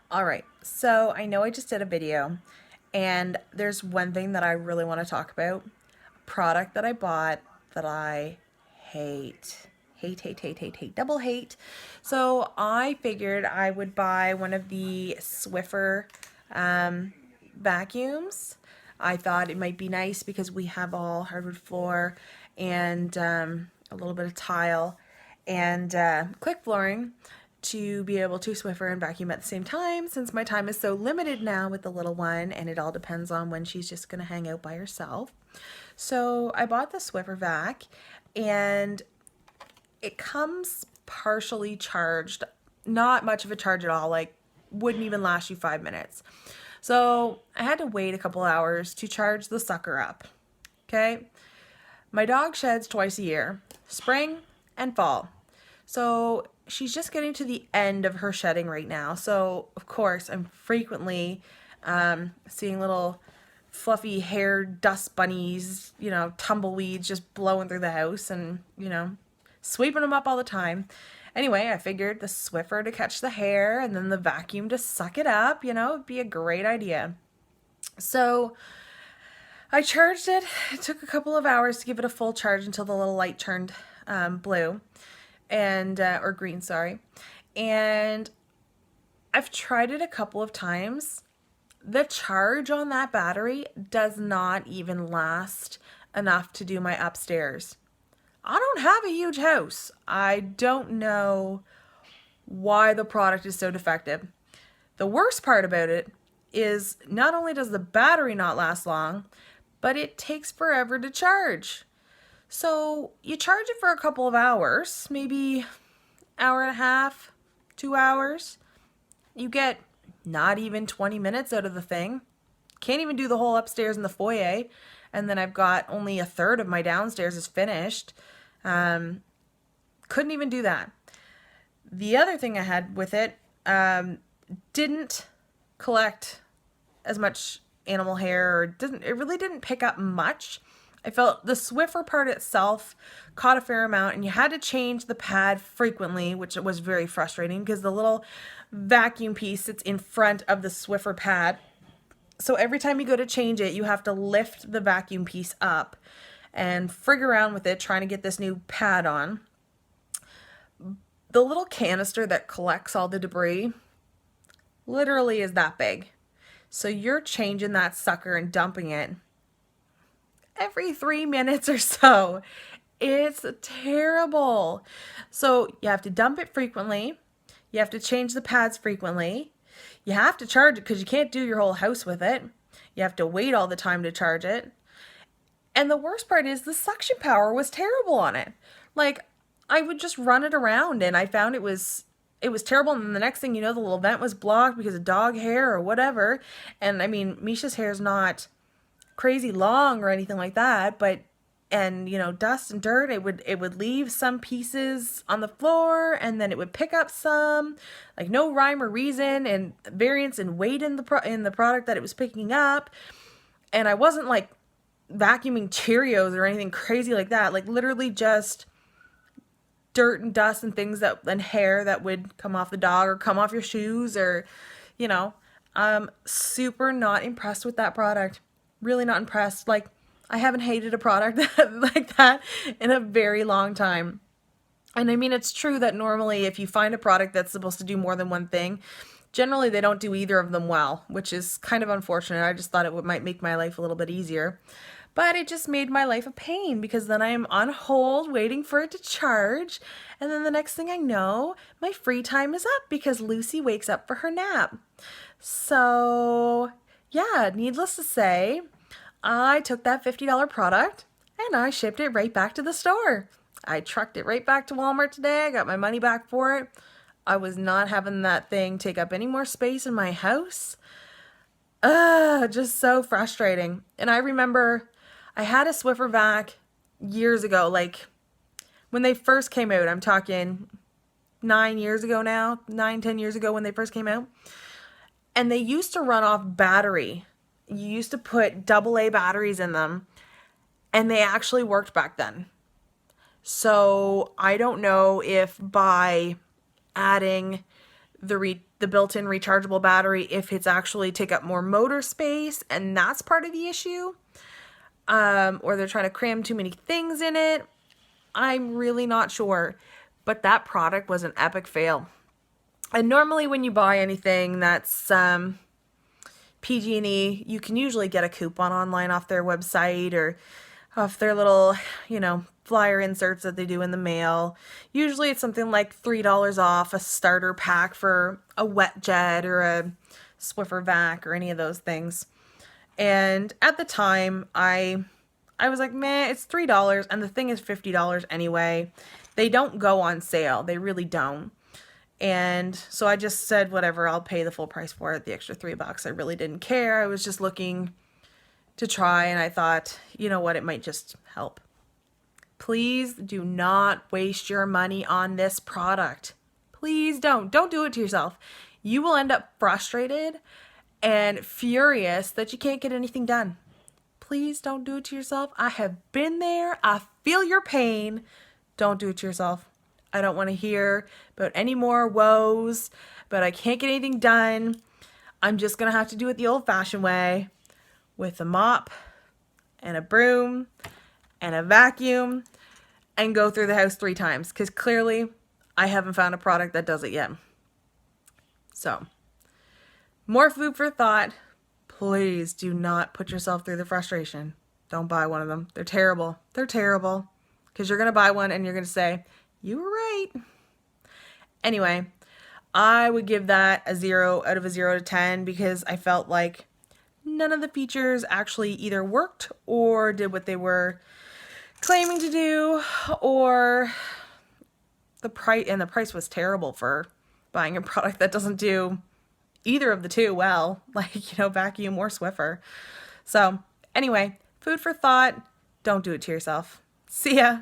All right, so I know I just did a video, and there's one thing that I really want to talk about. A product that I bought that I hate. Hate, hate, hate, hate, hate, double hate. So I figured I would buy one of the Swiffer vacuums. I thought it might be nice because we have all hardwood floor and a little bit of tile and quick flooring to be able to Swiffer and vacuum at the same time, since my time is so limited now with the little one and it all depends on when she's just going to hang out by herself. So I bought the Swiffer vac, and it comes partially charged, not much of a charge at all, like wouldn't even last you 5 minutes. So I had to wait a couple hours to charge the sucker up. Okay. My dog sheds twice a year, spring and fall. So she's just getting to the end of her shedding right now. So, of course, I'm frequently seeing little fluffy hair dust bunnies, tumbleweeds just blowing through the house and, sweeping them up all the time. Anyway, I figured the Swiffer to catch the hair and then the vacuum to suck it up, it'd be a great idea. So I charged it. It took a couple of hours to give it a full charge until the little light turned blue and or green, sorry. And I've tried it a couple of times. The charge on that battery does not even last enough to do my upstairs. I don't have a huge house. I don't know why the product is so defective. The worst part about it is not only does the battery not last long, but it takes forever to charge. So you charge it for a couple of hours, maybe hour and a half, 2 hours. You get not even 20 minutes out of the thing. Can't even do the whole upstairs in the foyer. And then I've got only a third of my downstairs is finished. Couldn't even do that. The other thing I had with it, didn't collect as much animal hair, or it really didn't pick up much. I felt the Swiffer part itself caught a fair amount, and you had to change the pad frequently, which was very frustrating because the little vacuum piece sits in front of the Swiffer pad. So every time you go to change it, you have to lift the vacuum piece up and frig around with it trying to get this new pad on. The little canister that collects all the debris literally is that big. So you're changing that sucker and dumping it every 3 minutes or so. It's terrible. So you have to dump it frequently. You have to change the pads frequently. You have to charge it because you can't do your whole house with it. You have to wait all the time to charge it. And the worst part is the suction power was terrible on it. Like, I would just run it around and I found it was terrible. And then the next thing you know, the little vent was blocked because of dog hair or whatever. And I mean, Misha's hair is not crazy long or anything like that, but dust and dirt, it would leave some pieces on the floor, and then it would pick up some, like no rhyme or reason, and variance in weight in the product that it was picking up. And I wasn't like vacuuming Cheerios or anything crazy like that, like literally just dirt and dust and things and hair that would come off the dog or come off your shoes, or super not impressed with that product. Really not impressed. Like, I haven't hated a product like that in a very long time. And I mean, it's true that normally if you find a product that's supposed to do more than one thing, generally they don't do either of them well, which is kind of unfortunate. I just thought might make my life a little bit easier. But it just made my life a pain because then I'm on hold waiting for it to charge. And then the next thing I know, my free time is up because Lucy wakes up for her nap. So yeah, needless to say, I took that $50 product and I shipped it right back to the store. I trucked it right back to Walmart today. I got my money back for it. I was not having that thing take up any more space in my house. Just so frustrating. And I remember I had a Swiffer vac years ago, like when they first came out. I'm talking 9 years ago now, 10 years ago when they first came out. And they used to run off battery. You used to put AA batteries in them, and they actually worked back then. So I don't know if by adding the built-in rechargeable battery if it's actually take up more motor space, and that's part of the issue. Or they're trying to cram too many things in it. I'm really not sure, but that product was an epic fail. And normally when you buy anything that's PG&E, you can usually get a coupon online off their website or off their little, flyer inserts that they do in the mail. Usually it's something like $3 off a starter pack for a wet jet or a Swiffer vac or any of those things. And at the time, I was like, meh, it's $3 and the thing is $50 anyway. They don't go on sale. They really don't. And so I just said, whatever, I'll pay the full price for it, the extra $3. I really didn't care. I was just looking to try, and I thought, you know what, it might just help. Please do not waste your money on this product. Please don't. Don't do it to yourself. You will end up frustrated and furious that you can't get anything done. Please don't do it to yourself. I have been there. I feel your pain. Don't do it to yourself. I don't want to hear about any more woes, but I can't get anything done. I'm just going to have to do it the old-fashioned way with a mop and a broom and a vacuum and go through the house 3 times because clearly I haven't found a product that does it yet. So, more food for thought. Please do not put yourself through the frustration. Don't buy one of them. They're terrible. They're terrible because you're going to buy one and you're going to say, you were right. Anyway, I would give that a 0 out of a 0 to 10 because I felt like none of the features actually either worked or did what they were claiming to do, or the price was terrible for buying a product that doesn't do either of the two well, like, vacuum or Swiffer. So anyway, food for thought. Don't do it to yourself. See ya.